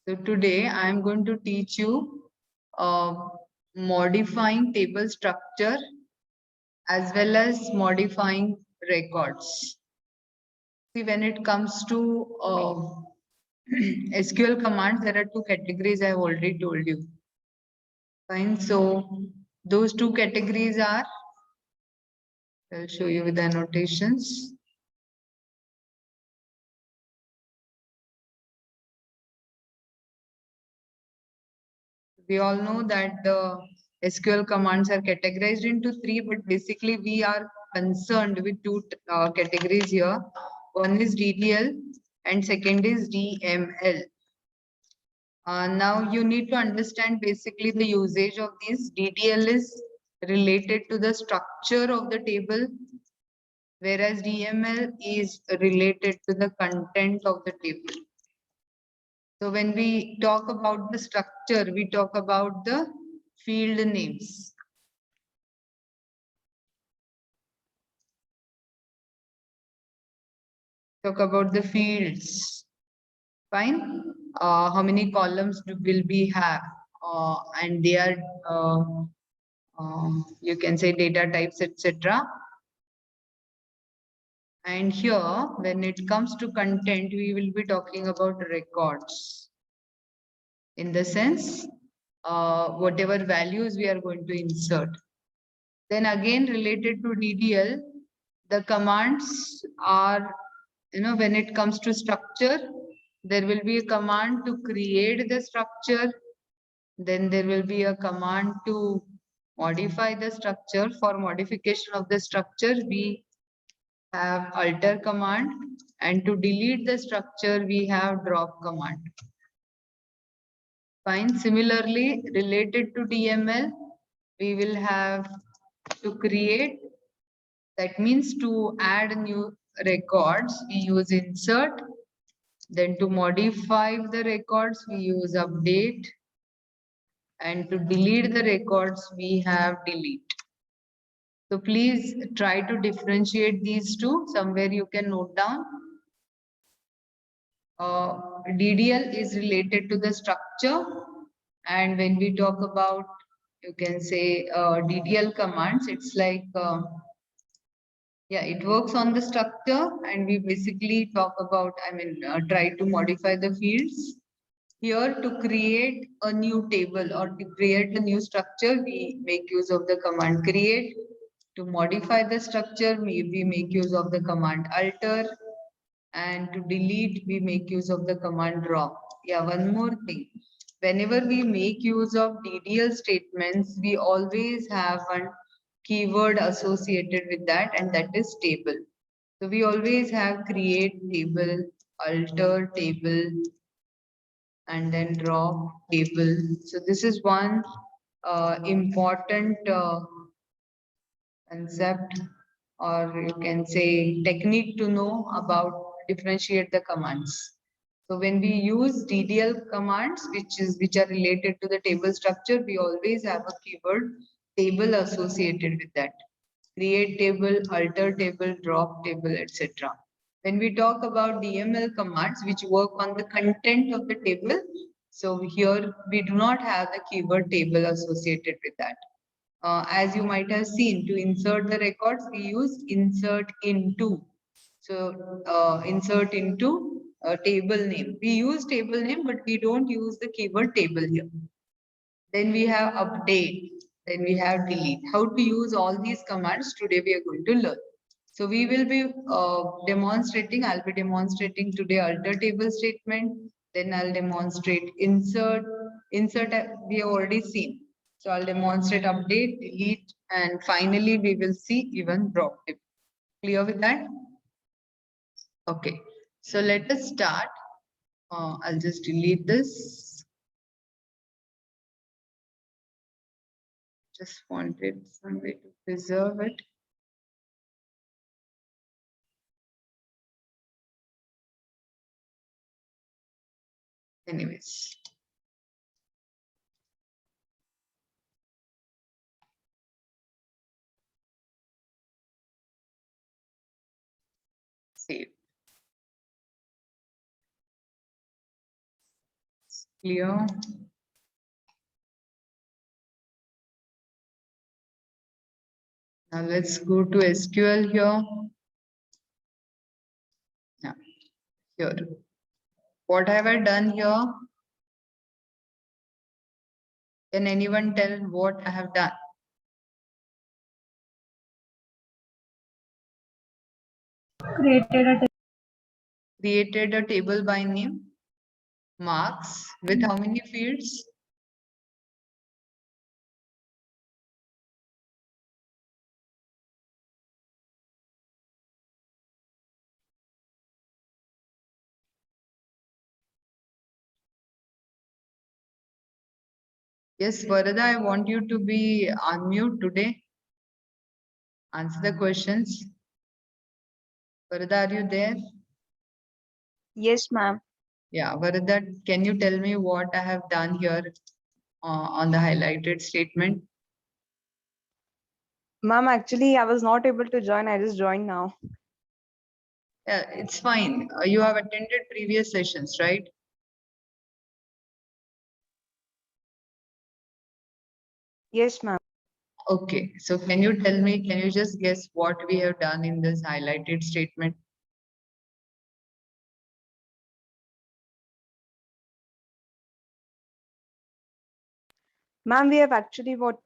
So today I am going to teach you modifying table structure as well as modifying records. See, when it comes to SQL commands, there are two categories I have already told you. Fine. So those two categories are, I'll show you with the annotations. We all know that the SQL commands are categorized into three, but basically we are concerned with two categories here. One is DDL and second is DML. Now you need to understand basically the usage of these. DDL is related to the structure of the table, whereas DML is related to the content of the table. So when we talk about the structure, we talk about the field names. Talk about the fields. Fine. How many columns will we have? And they are, you can say data types, etc. And here, when it comes to content, we will be talking about records. In the sense, whatever values we are going to insert. Then again, related to DDL, the commands are, when it comes to structure, there will be a command to create the structure. Then there will be a command to modify the structure. For modification of the structure, we have alter command, and to delete the structure, we have drop command. Fine. Similarly, related to DML, we will have to create. That means to add new records, we use insert. Then to modify the records, we use update. And to delete the records, we have delete. So please try to differentiate these two. Somewhere you can note down. DDL is related to the structure. And when we talk about, you can say DDL commands, it's like, yeah, it works on the structure, and we basically talk about, try to modify the fields. Here, to create a new table or to create a new structure, we make use of the command create. To modify the structure, we make use of the command alter. And to delete, we make use of the command drop. Yeah, one more thing. Whenever we make use of DDL statements, we always have one keyword associated with that, and that is table. So we always have create table, alter table, and then drop table. So this is one important concept, or you can say technique to know about differentiate the commands. So when we use DDL commands, which are related to the table structure, we always have a keyword table associated with that. Create table, alter table, drop table, etc. When we talk about DML commands, which work on the content of the table, so here we do not have the keyword table associated with that. As you might have seen, to insert the records, we use insert into. So insert into a table name. We use table name, but we don't use the keyword table here. Then we have update. Then we have delete. How to use all these commands today we are going to learn. So we will be demonstrating, I'll be demonstrating today alter table statement. Then I'll demonstrate insert. Insert we have already seen. So I'll demonstrate update, delete, and finally we will see even drop table. Clear with that? Okay. So let us start. I'll just delete this. Just wanted some way to preserve it. Anyways. Save. Clear? Now let's go to SQL here. Yeah, here. What have I done here? Can anyone tell what I have done? Created a table by name, marks, with how many fields? Yes, Varada, I want you to be unmute today. Answer the questions. Varada, are you there? Yes, ma'am. Yeah, Varada, can you tell me what I have done here on the highlighted statement? Ma'am, actually, I was not able to join. I just joined now. Yeah, it's fine. You have attended previous sessions, right? Yes, ma'am. Okay, so can you tell me, can you just guess what we have done in this highlighted statement? Ma'am, we have actually what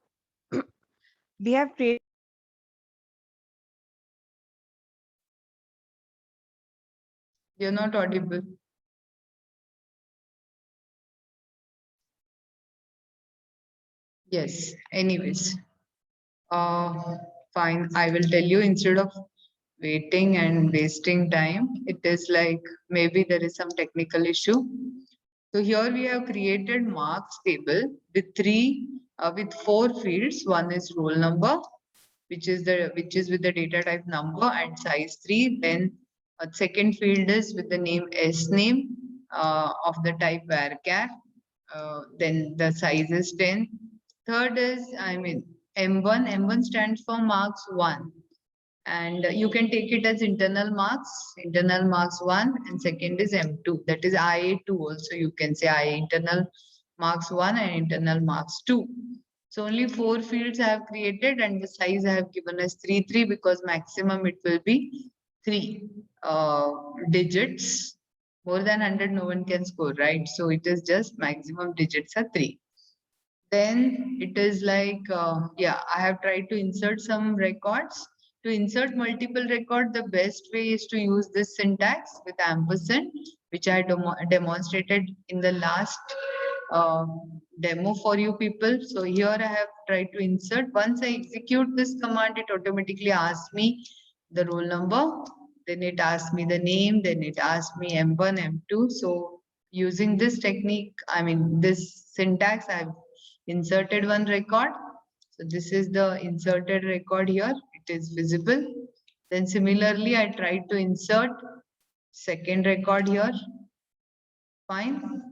we have created. You're not audible. Yes, anyways. Fine, I will tell you instead of waiting and wasting time, it is like maybe there is some technical issue. So here we have created marks table with four fields. One is roll number, which is with the data type number and size 3. Then a second field is with the name S name of the type varchar. Then the size is 10. Third is, M1. M1 stands for marks 1. And you can take it as internal marks 1, and second is M2. That is IA2 also. You can say IA internal marks 1 and internal marks 2. So only four fields I have created, and the size I have given as 3 because maximum it will be 3 digits. More than 100 no one can score, right? So it is just maximum digits are 3. Then it is like, yeah, I have tried to insert some records. To insert multiple record, the best way is to use this syntax with ampersand, which I demonstrated in the last uh, demo for you people. So here I have tried to insert. Once I execute this command, it automatically asks me the roll number, then it asks me the name, then it asks me M1, M2. So using this technique, this syntax, I've inserted one record. So this is the inserted record here. It is visible. Then similarly, I tried to insert second record here. Fine.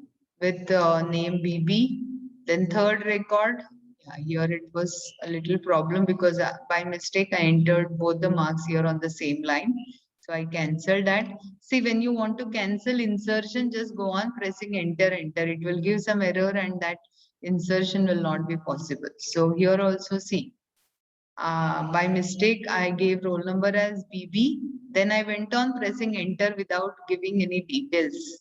With the name BB. Then third record. Yeah, here it was a little problem because by mistake I entered both the marks here on the same line. So I cancelled that. See, when you want to cancel insertion, just go on pressing enter, enter. It will give some error and that insertion will not be possible. So here also see, by mistake, I gave roll number as BB. Then I went on pressing enter without giving any details.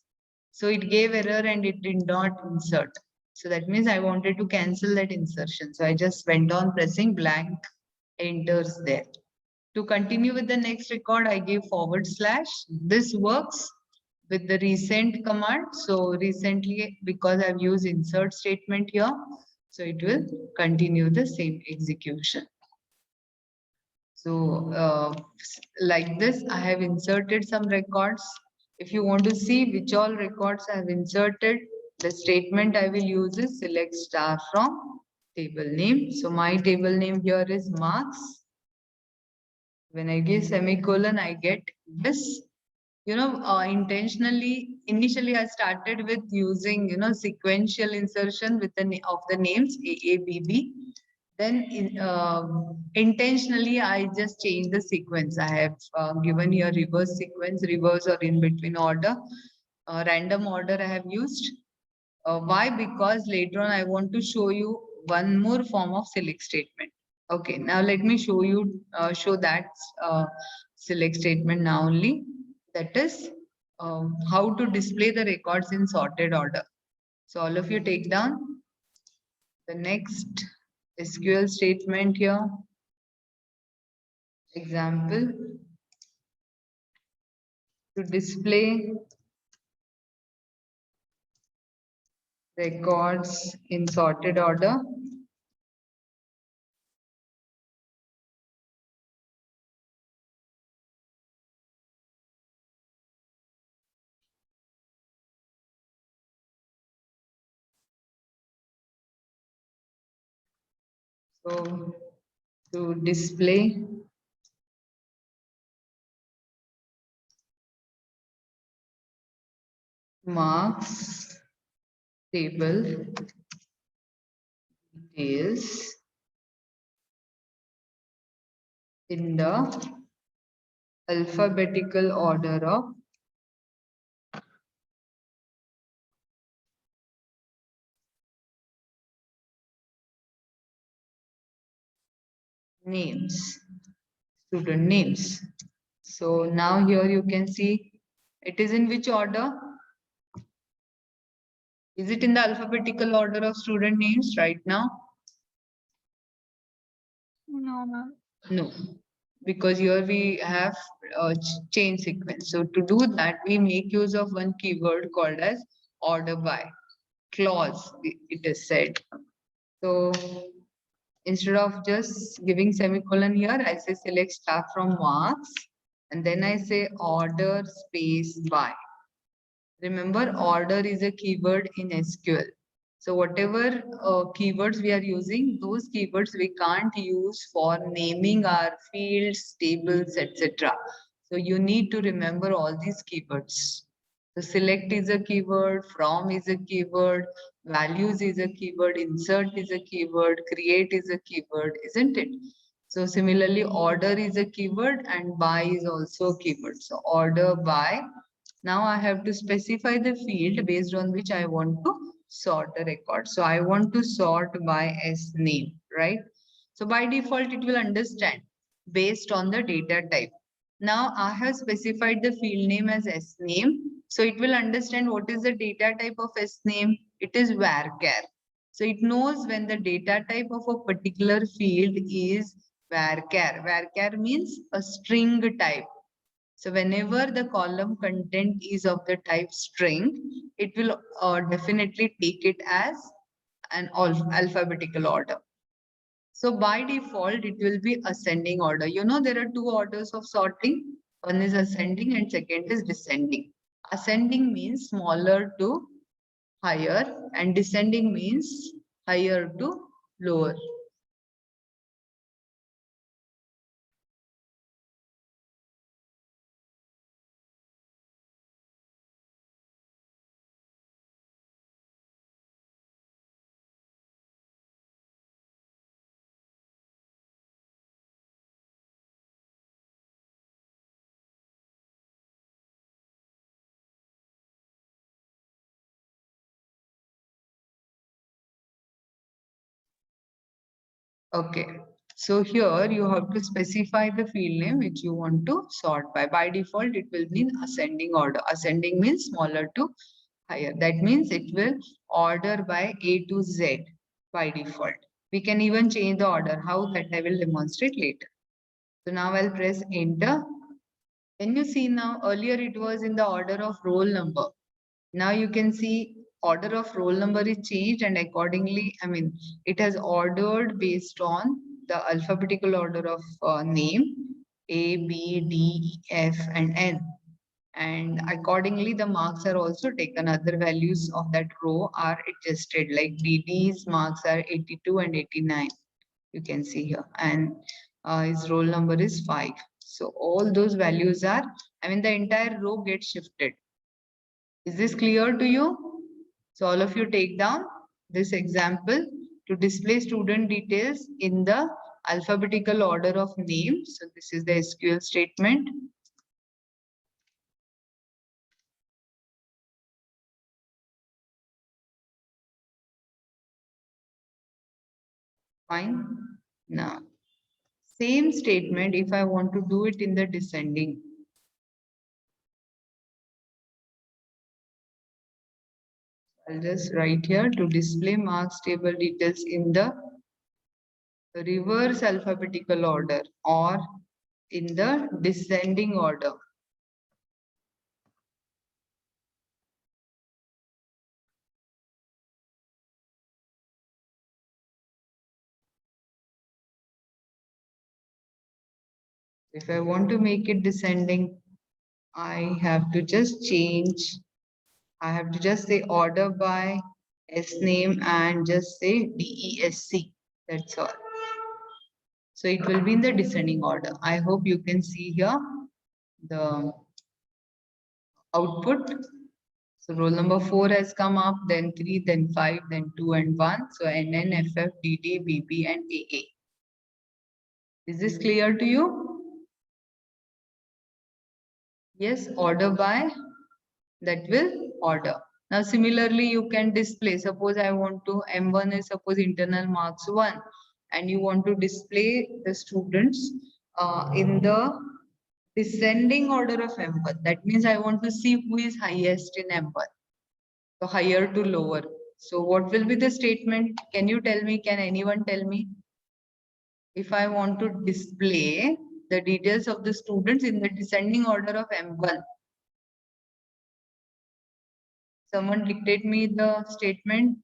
So it gave error and it did not insert. So that means I wanted to cancel that insertion. So I just went on pressing blank enters there. To continue with the next record, I gave /. This works with the recent command. So recently, because I've used insert statement here, so it will continue the same execution. So like this, I have inserted some records. If you want to see which all records I have inserted, the statement I will use is select star from table name. So my table name here is marks. When I give semicolon, I get this. Intentionally, initially I started with using, sequential insertion with of the names AABB. Then intentionally, I just changed the sequence. I have given here reverse sequence, reverse or in between order, random order I have used. Why? Because later on I want to show you one more form of select statement. Okay, now let me show that select statement now only. That is how to display the records in sorted order. So all of you take down the next SQL statement here. Example, to display records in sorted order. So to display marks table details in the alphabetical order of names, student names. So now here you can see it is in which order? Is it in the alphabetical order of student names right now? No, ma'am. No, because here we have chain sequence. So to do that, we make use of one keyword called as order by clause, it is said. So instead of just giving semicolon here, I say select star from marks and then I say order space by. Remember, order is a keyword in SQL. So whatever keywords we are using, those keywords we can't use for naming our fields, tables, etc. So you need to remember all these keywords. So select is a keyword, from is a keyword, values is a keyword, insert is a keyword, create is a keyword, isn't it? So similarly, order is a keyword and by is also a keyword. So order by. Now I have to specify the field based on which I want to sort the record. So I want to sort by S name, right? So by default, it will understand based on the data type. Now I have specified the field name as S name. So it will understand what is the data type of S name. It is varchar. So it knows when the data type of a particular field is varchar. Varchar means a string type. So whenever the column content is of the type string, it will definitely take it as an alphabetical order. So by default, it will be ascending order. You know, there are two orders of sorting. One is ascending and second is descending. Ascending means smaller to higher and descending means higher to lower. Okay. So here you have to specify the field name which you want to sort by. By default, it will be in ascending order. Ascending means smaller to higher. That means it will order by A to Z by default. We can even change the order. How, that I will demonstrate later. So now I'll press enter. When you see now, earlier it was in the order of roll number. Now you can see order of roll number is changed and accordingly, it has ordered based on the alphabetical order of name A, B, D, E, F and N. And accordingly, the marks are also taken. Other values of that row are adjusted, like DD's marks are 82 and 89. You can see here. And his roll number is 5. So all those values are, the entire row gets shifted. Is this clear to you? So all of you take down this example to display student details in the alphabetical order of name. So this is the SQL statement. Fine. Now, same statement if I want to do it in the descending. I'll just write here to display marks table details in the reverse alphabetical order or in the descending order. If I want to make it descending, I have to just change. I have to just say order by S name and just say DESC. That's all. So it will be in the descending order. I hope you can see here the output. So roll number 4 has come up, then 3, then 5, then 2 and 1. So NN, FF, DD, BB and AA. Is this clear to you? Yes, order by that will order. Now similarly you can display. Suppose I want to M1 is suppose internal marks 1 and you want to display the students in the descending order of M1. That means I want to see who is highest in M1. So higher to lower. So what will be the statement? Can you tell me? Can anyone tell me? If I want to display the details of the students in the descending order of M1. Someone dictate me the statement.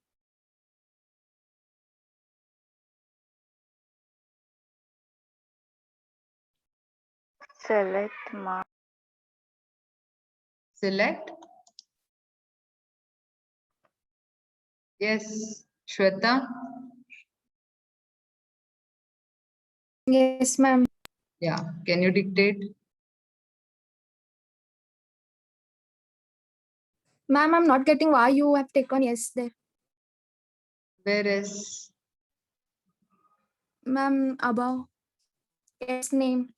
Select mark. Select. Yes, Shweta. Yes, ma'am. Yeah, can you dictate? Ma'am, I'm not getting why you have taken yes there. Where is? Ma'am, above. Yes, name.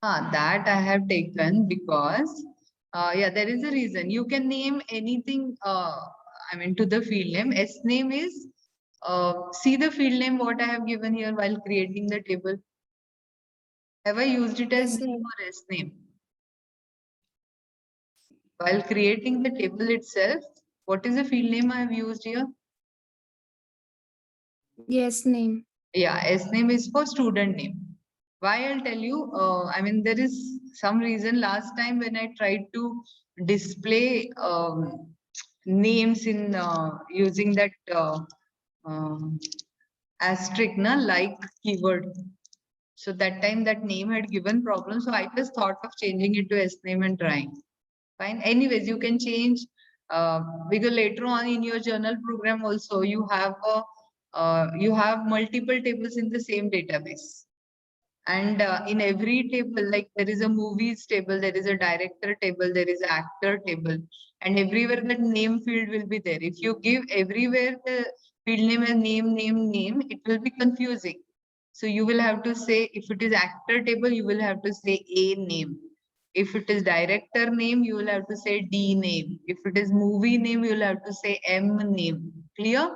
That I have taken because, yeah, there is a reason. You can name anything, I mean, to the field name. S name is, see the field name what I have given here while creating the table. Have I used it as Yes, name name. or S name? While creating the table itself, what is the field name I have used here? Yes, name. Yeah, S name is for student name. Why I'll tell you, I mean, there is some reason last time when I tried to display names in using that asterisk, na, like keyword. So that time that name had given problem. So I just thought of changing it to S name and trying. Fine. Anyways, you can change because later on in your journal program also you have multiple tables in the same database. And in every table, like there is a movies table, there is a director table, there is an actor table, and everywhere that name field will be there. If you give everywhere the field name as name, it will be confusing. So you will have to say, if it is actor table, you will have to say A name. If it is director name, you will have to say D name. If it is movie name, you will have to say M name. Clear?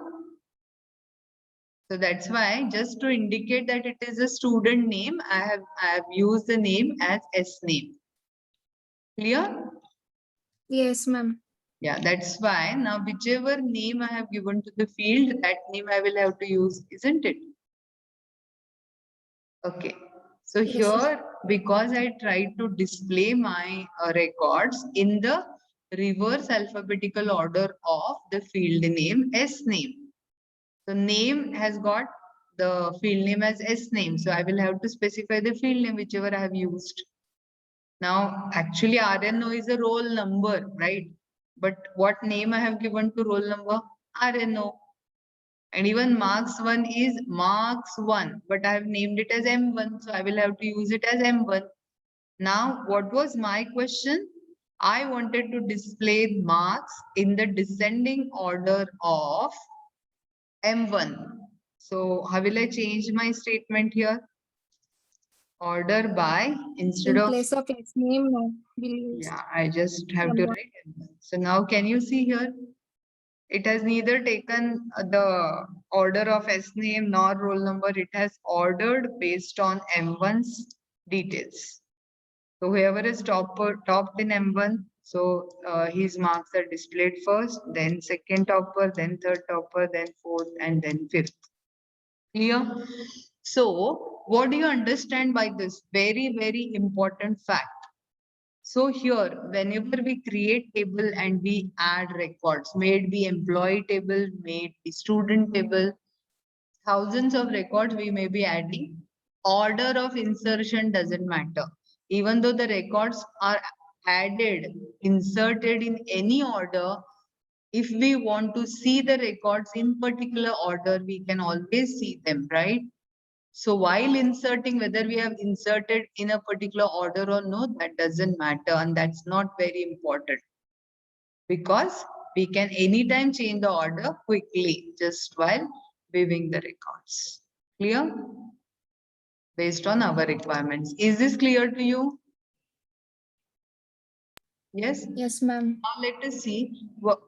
So that's why, just to indicate that it is a student name, I have used the name as S name. Clear? Yes, ma'am. Yeah, that's why now whichever name I have given to the field, that name I will have to use, isn't it? Okay. So Yes, ma'am. here, because I tried to display my records in the reverse alphabetical order of the field name, S name. So name has got the field name as S name. So I will have to specify the field name, whichever I have used. Now, actually RNO is a roll number, right? But what name I have given to roll number? RNO. And even marks 1 is marks 1, but I have named it as M1. So I will have to use it as M1. Now, what was my question? I wanted to display marks in the descending order of M1. So how will I change my statement here? Order by, instead In of, place of yes, name, no. We'll use yeah, I just have to M1. write M1. So now can you see here? It has neither taken the order of S name nor roll number. It has ordered based on M1's details. So whoever is topped in M1, so his marks are displayed first, then second topper, then third topper, then fourth, and then fifth. Clear? So what do you understand by this? Very, very important fact. So here, whenever we create table and we add records, may it be employee table, may it be student table, thousands of records we may be adding. Order of insertion doesn't matter. Even though the records are added, inserted in any order, if we want to see the records in particular order, we can always see them, right? So while inserting, whether we have inserted in a particular order or no, that doesn't matter, and that's not very important because we can anytime change the order quickly just while viewing the records. Clear? Based on our requirements. Is this clear to you? Yes? Yes, ma'am. Now let us see,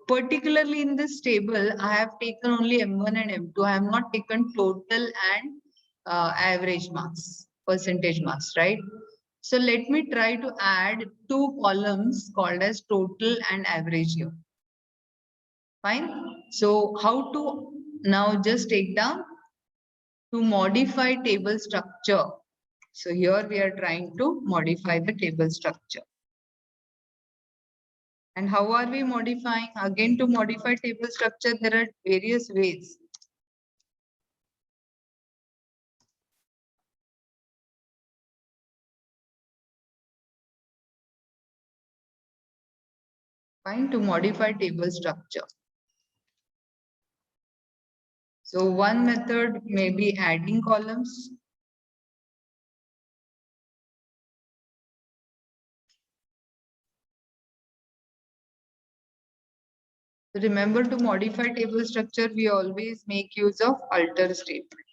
particularly in this table, I have taken only M1 and M2. I have not taken total and average marks, percentage marks, right? So let me try to add two columns called as total and average here. Fine. So how to now just take down to modify table structure. So here we are trying to modify the table structure. And how are we modifying? Again, to modify table structure, there are various ways. Fine, to modify table structure. So one method may be adding columns. Remember, to modify table structure, we always make use of alter statement.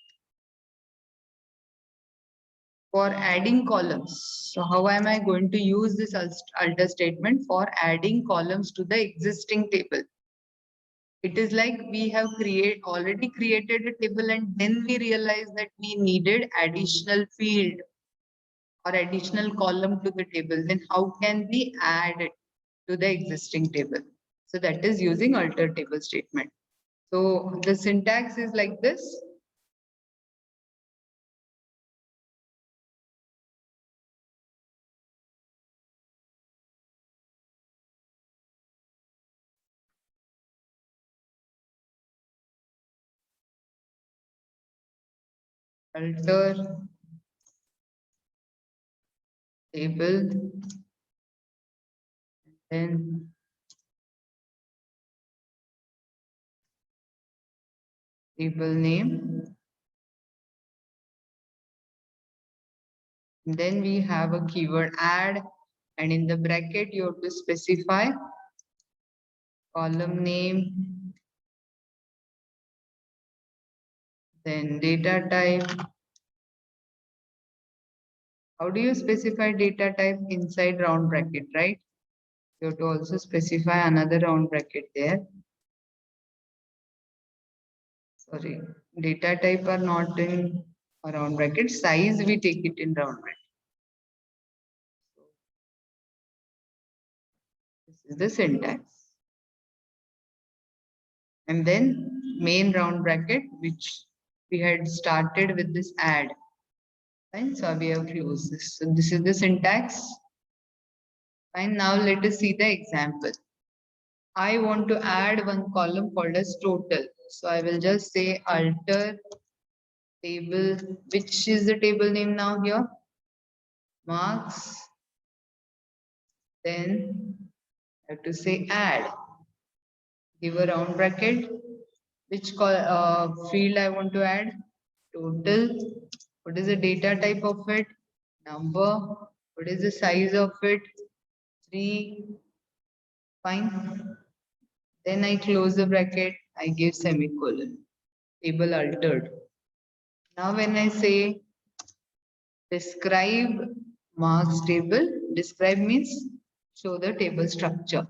For adding columns. So how am I going to use this alter statement for adding columns to the existing table? It is like we have already created a table and then we realized that we needed additional field or additional column to the table. Then how can we add it to the existing table? So that is using alter table statement. So the syntax is like this. Alter table, then table name. Then we have a keyword add, and in the bracket you have to specify column name, then data type. How do you specify data type? Inside round bracket, right? You have to also specify another round bracket there. Sorry, data type are not in a round bracket. Size, we take it in round bracket. This is the syntax. And then main round bracket, which we had started with this add. Fine, so we have closed this. So this is the syntax. Fine, now let us see the example. I want to add one column called as total. So I will just say alter table, which is the table name now here? Marks. Then I have to say add. Give a round bracket. Which field I want to add? Total. What is the data type of it? Number. What is the size of it? 3. Fine. Then I close the bracket. I give semicolon. Table altered. Now when I say describe marks table, describe means show the table structure.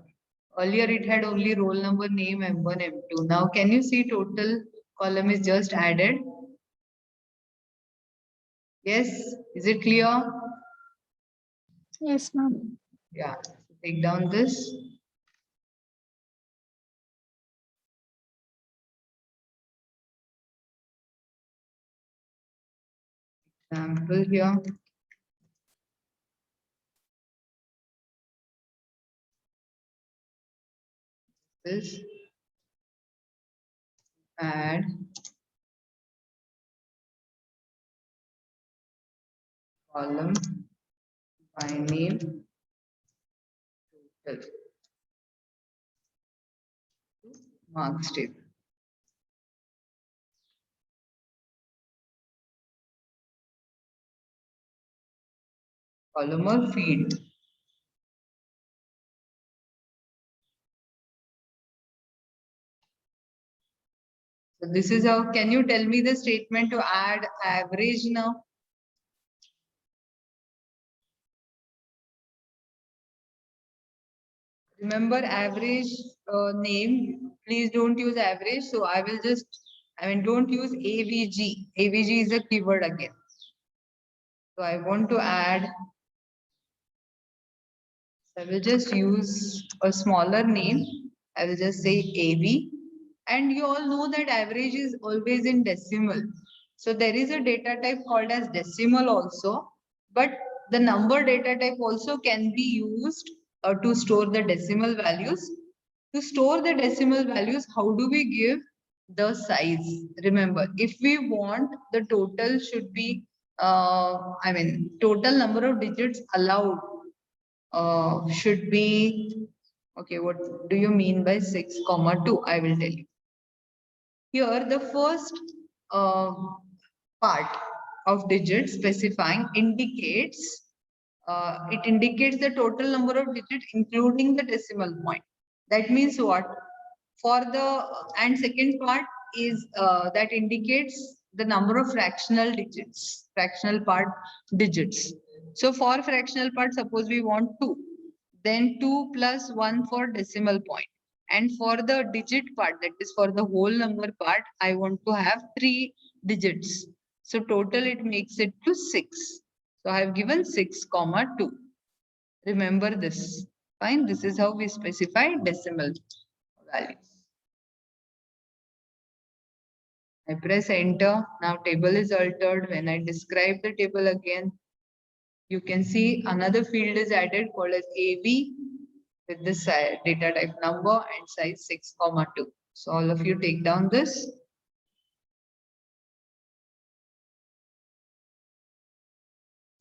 Earlier it had only roll number, name, M1, M2. Now can you see total column is just added? Yes, is it clear? Yes, ma'am. Yeah, take down this. Example here. This add column by name total marks table. Column or field. So this is how, can you tell me the statement to add average now? Remember average name, please don't use average. So I will just, don't use AVG. AVG is a keyword again. So I want to add, I will just use a smaller name. I will just say AV. And you all know that average is always in decimal. So there is a data type called as decimal also, but the number data type also can be used to store the decimal values. To store the decimal values, how do we give the size? Remember, if we want the total should be, total number of digits allowed should be, okay, what do you mean by 6,2? I will tell you. Here, the first part of digits specifying indicates, it indicates the total number of digits including the decimal point. That means what? For the, and second part is that indicates the number of fractional digits, fractional part digits. So for fractional part, suppose we want 2, then 2 plus 1 for decimal point. And for the digit part, that is for the whole number part, I want to have 3 digits. So total it makes it to 6. So I have given 6,2. Remember this. Fine. This is how we specify decimal values. I press enter. Now table is altered. When I describe the table again, you can see another field is added called as AV with the data type number and size 6,2. So all of you take down this.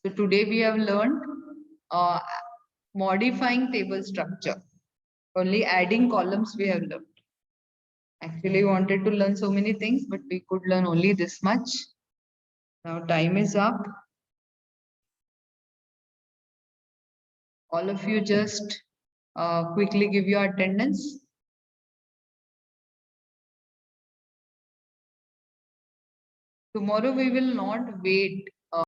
So today we have learned modifying table structure. Only adding columns we have learned. Actually wanted to learn so many things, but we could learn only this much. Now time is up. All of you just quickly give your attendance. Tomorrow we will not wait